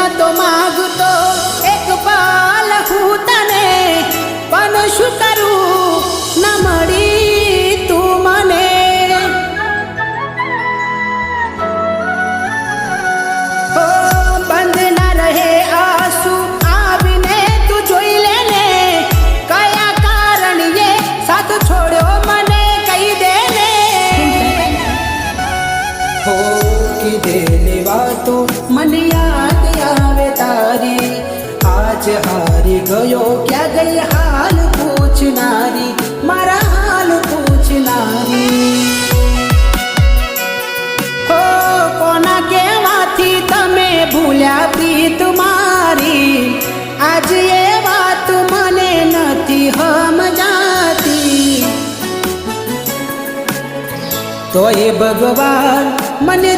નતો માગતો એક પાલ હું તને, પણ શું કરું ન મળી તું મને. બંધ ના રહે આંસુ આવીને તું જોઈ લે ને, કયા કારણે સાથ છોડ્યો મને કહી દે ને. હો કીધેલી વાતો મને યાદ આવે તારી, આજ હારી ગયો ક્યાં ગઈ હાલ પૂછનારી, મારા હાલ પૂછનારી. હો કોના કહેવાથી તમે ભૂલ્યા પ્રીત મારી, આજ એ વાત મને નથી સમજાતી. તો એ ભગવાન મને